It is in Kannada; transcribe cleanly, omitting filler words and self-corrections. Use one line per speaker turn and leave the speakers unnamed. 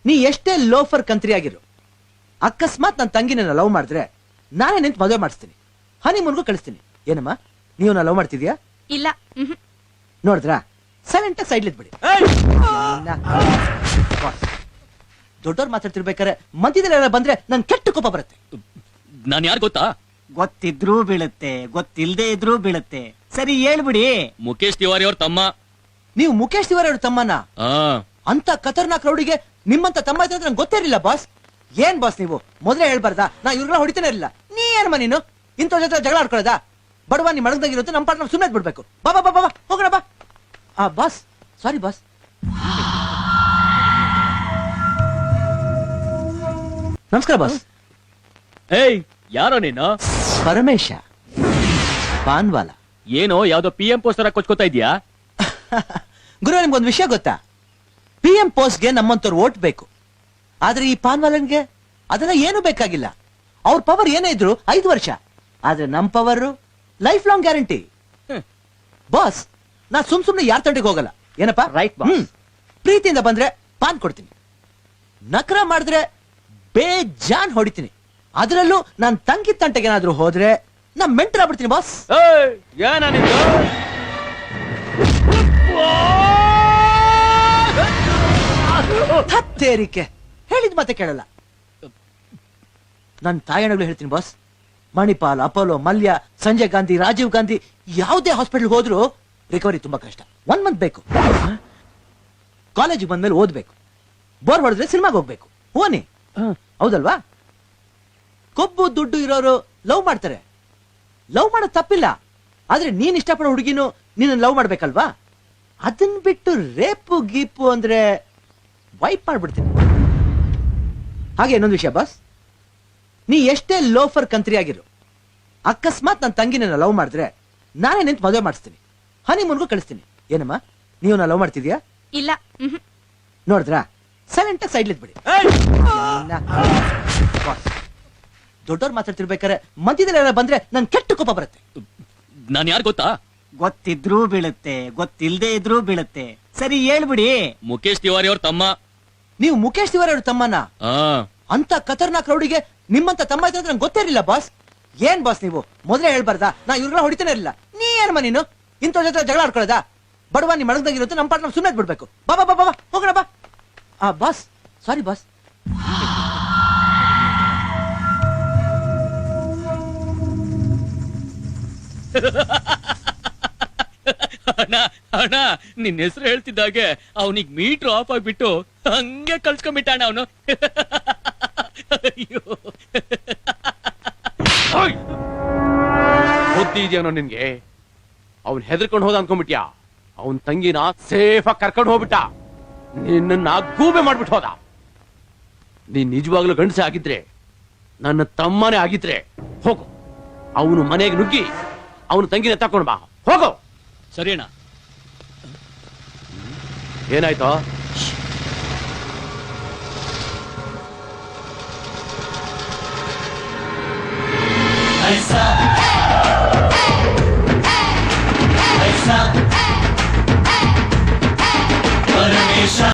ನೀ ಎಷ್ಟೇ ಲೋಫರ್ ಕಂತ್ರಿ ಆಗಿರು, ಅಕಸ್ಮಾತ್ ನನ್ನ ತಂಗಿನ ಲವ್ ಮಾಡಿದ್ರೆ ನಾನೇ ನಿಂತು ಮದುವೆ ಮಾಡಿಸ್ತೀನಿ, ಹನಿಮೂನ್ಗೂ ಕಳಿಸ್ತೀನಿ. ಏನಮ್ಮ, ನೀವು ನಾ ಲವ್ ಮಾಡ್ತಿದ್ಯಾ?
ಇಲ್ಲ.
ನೋಡಿದ್ರಾ, ಸೈಲೆಂಟ್ ಆಗಿ ಸೈಡ್ ಬಿಡಿ. ದೊಡ್ಡವ್ರು ಮಾತಾಡ್ತಿರ್ಬೇಕಾರೆ ಮಧ್ಯದಲ್ಲಿ ಬಂದ್ರೆ ನನ್ ಕೆಟ್ಟ ಕೋಪ ಬರುತ್ತೆ.
ನಾನ್ ಯಾರು ಗೊತ್ತಾ?
ಗೊತ್ತಿದ್ರೂ ಬೀಳುತ್ತೆ, ಗೊತ್ತಿಲ್ದೇ ಇದ್ರೂ ಬೀಳುತ್ತೆ. ಸರಿ ಹೇಳ್ಬಿಡಿ.
ಮುಖೇಶ್ ತಿವಾರಿ ಅವ್ರ ತಮ್ಮ.
ನೀವು ಮುಖೇಶ್ ತಿವಾರಿ ಅವ್ರ ತಮ್ಮನ? ಅಂತ ಖತರ್ನಾಕ್ ರೌಡಿಗೆ ನಿಮ್ಮಂತ ತಮ್ಮ ಇದ್ರೆ ನಂಗೆ ಗೊತ್ತೇ ಇರಲಿಲ್ಲ ಬಾಸ್. ಏನ್ ಬಾಸ್ ನೀವು ಮೊದಲೇ ಹೇಳ್ಬಾರ್ದಾ? ನಾ ಇವ್ರನ್ನ ಹೊಡಿತಾನೆ ಇರಲಿಲ್ಲ. ನೀ ಏನಮ್ಮ ನೀನು ಇಂಥ ಜೊತೆ ಜಗಳ ಆಡ್ಕೊಳ್ಳೋದ? ಬಡವ ನೀ ಮಡಗ್ದಾಗಿರುತ್ತೆ, ನಮ್ಮ ಪಾರ್ಟ್ನರ್ ಸುಮ್ಮನೆ ಬಿಡ್ಬೇಕು. ಬಾ ಬಾ ಬಾ ಬಾ ಹೋಗೋಣ ಬಾ. Boss sorry boss. ನಮಸ್ಕಾರ ಬಾಸ್.
ಏಯ್, ಯಾರೋ ನೀನು?
ಪರಮೇಶ ಪಾನ್ವಾಲ.
ಏನೋ ಯಾವ್ದೋ PM ಪೋಸ್ಟರ್ ಕೊಚ್ಕೋತಾ ಇದ್ಯಾ?
ಗುರು, ನಿಮ್ಗೊಂದು ವಿಷಯ ಗೊತ್ತಾ? PM ಪೋಸ್ಟ್ಗೆ ನಮ್ಮಂತವ್ರು ಓಟ್ ಬೇಕು. ಆದ್ರೆ ಈ ಪಾನ್ವಾಲನ್ಗೆ ಅದೆಲ್ಲ ಏನು ಬೇಕಾಗಿಲ್ಲ. ಅವ್ರ ಪವರ್ ಏನೇ ಇದ್ರು 5 ವರ್ಷ, ಆದ್ರೆ ನಮ್ power life long guarantee. Boss, ನಾ ಸುಮ್ನೆ ಯಾರ ತಂಟೆಗೆ ಹೋಗಲ್ಲ. ಏನಪ್ಪಾ?
ರೈಟ್.
ಪ್ರೀತಿಯಿಂದ ಬಂದ್ರೆ ಪಾನ್ ಕೊಡ್ತೀನಿ, ನಕರ ಮಾಡಿದ್ರೆ ಬೇಜಾನ್ ಹೊಡಿತೀನಿ. ಅದರಲ್ಲೂ ನಾನ್ ತಂಗಿ ತಂಟೆಗೆ ಏನಾದ್ರೂ ಹೋದ್ರೆ ನಾ ಮೆಂಟರ್ ಆಗ್ಬಿಡ್ತೀನಿ ಬಾಸ್. ಹತ್ತೇರಿಕೆ ಹೇಳಿದ್ ಮತ್ತೆ ಕೇಳಲ್ಲ. ನನ್ ತಾಯಣ್ಣಗಳು ಹೇಳ್ತೀನಿ ಬಾಸ್. ಮಣಿಪಾಲ್, ಅಪೋಲೋ, ಮಲ್ಯ, ಸಂಜಯ್ ಗಾಂಧಿ, ರಾಜೀವ್ ಗಾಂಧಿ ಯಾವುದೇ ಹಾಸ್ಪಿಟಲ್ ಹೋದ್ರು ರಿಕವರಿ ತುಂಬಾ ಕಷ್ಟ. 1 ಮಂತ್ ಬೇಕು. ಕಾಲೇಜಿಗೆ ಬಂದ್ಮೇಲೆ ಓದ್ಬೇಕು, ಬೋರ್ ಹೊಡೆದ್ರೆ ಸಿನಿಮಾಗೆ ಹೋಗ್ಬೇಕು. ಓನಿ ಹೌದಲ್ವಾ? ಕೊಬ್ಬು ದುಡ್ಡು ಇರೋರು ಲವ್ ಮಾಡ್ತಾರೆ, ಲವ್ ಮಾಡೋದು ತಪ್ಪಿಲ್ಲ. ಆದ್ರೆ ನೀನ್ ಇಷ್ಟಪಡೋ ಹುಡುಗಿನೂ ನೀನ್ ಲವ್ ಮಾಡ್ಬೇಕಲ್ವಾ? ಅದನ್ ಬಿಟ್ಟು ರೇಪು ಗೀಪು ಅಂದ್ರೆ ವೈಪ್ ಮಾಡ್ಬಿಡ್ತೀನಿ. ಹಾಗೆ ಇನ್ನೊಂದು ವಿಷಯ ಬಾಸ್, ನೀ ಎಷ್ಟೇ ಲೋಫರ್ ಕಂತ್ರಿ ಆಗಿರು, ಅಕಸ್ಮಾತ್ ನನ್ನ ತಂಗಿನ ಲವ್ ಮಾಡಿದ್ರೆ ನಾನೇ ನಿಂತು ಮದುವೆ ಮಾಡಿಸ್ತೀನಿ, ಹನಿಮೂನ್ಗೂ ಕಳಿಸ್ತೀನಿ. ಏನಮ್ಮ, ನೀವು ನಾ ಲವ್ ಮಾಡ್ತಿದ್ಯಾ?
ಇಲ್ಲ.
ನೋಡಿದ್ರಾ, ಸೈಲೆಂಟ್ ಆಗಿ ಸೈಡ್ ಬಿಡಿ. ದೊಡ್ಡವ್ರು ಮಾತಾಡ್ತಿರ್ಬೇಕಾರೆ ಮಧ್ಯದಲ್ಲಿ ಬಂದ್ರೆ ನನ್ ಕೆಟ್ಟ ಕೋಪ ಬರುತ್ತೆ.
ನಾನ್ ಯಾರು ಗೊತ್ತಾ?
ಗೊತ್ತಿದ್ರೂ ಬೀಳುತ್ತೆ, ಗೊತ್ತಿಲ್ದೇ ಇದ್ರೂ ಬೀಳುತ್ತೆ. ಸರಿ ಹೇಳ್ಬಿಡಿ.
ಮುಖೇಶ್ ತಿವಾರಿ ಅವ್ರ ತಮ್ಮ.
ನೀವು ಮುಖೇಶ್ ತಿವಾರಿ ಅವ್ರ ತಮ್ಮನ? ಅಂತ ಖತರ್ನಾಕ್ ರೌಡಿಗೆ ನಿಮ್ಮಂತ ತಮ್ಮ ಇದ್ರೆ ನಂಗೆ ಗೊತ್ತೇ ಇರಲಿಲ್ಲ ಬಾಸ್. ಏನ್ ಬಾಸ್ ನೀವು ಮೊದಲೇ ಹೇಳ್ಬಾರ್ದಾ? ನಾ ಇವ್ರನ್ನ ಹೊಡಿತಾನೆ ಇರಲಿಲ್ಲ. ನೀ ಏನಮ್ಮ ನೀನು ಇಂಥ ಜೊತೆ ಜಗಳ ಆಡ್ಕೊಳ್ಳೋದ? ಬಡವ ನೀ ಮಡಗ್ದಾಗಿರುತ್ತೆ, ನಮ್ಮ ಪಾರ್ಟ್ನರ್ ಸುಮ್ಮನೆ ಬಿಡ್ಬೇಕು. ಬಾ ಬಾ ಬಾ ಬಾ ಹೋಗೋಣ ಬಾ. Boss sorry boss.
ಅಣ್ಣ, ನಿನ್ನ ಹೆಸರು ಹೇಳ್ತಿದ್ದಾಗೆ ಅವನಿಗೆ ಮೀಟ್ರ್ ಆಫ್ ಆಗ್ಬಿಟ್ಟು ಹಂಗೆ ಕಳ್ಸ್ಕೊಂಡ್ಬಿಟ್ಟ ಅಣ್ಣ ಅವನು. ಅಯ್ಯೋ,
ಬುದ್ಧಿ ಇದೆಯೋ ನಿನ್ಗೆ? ಅವ್ನ್ ಹೆದರ್ಕೊಂಡು ಹೋದ ಅನ್ಕೊಂಡ್ಬಿಟ್ಯಾ? ಅವನ್ ತಂಗಿನ ಸೇಫ್ ಆಗಿ ಕರ್ಕೊಂಡು ಹೋಗ್ಬಿಟ್ಟ, ನಿನ್ನ ಗೂಬೆ ಮಾಡ್ಬಿಟ್ಟು ಹೋದ. ನೀನ್ ನಿಜವಾಗ್ಲೂ ಗಂಡಸೆ ಆಗಿದ್ರೆ, ನನ್ನ ತಮ್ಮನೇ ಆಗಿದ್ರೆ ಹೋಗು, ಅವನು ಮನೆಗೆ ನುಗ್ಗಿ ಅವನು ತಂಗಿನ ತಕೊಂಡು ಬಾ. ಹೋಗು.
ಸರಿ ಅಣ್ಣ.
ಏನಾಯ್ತು?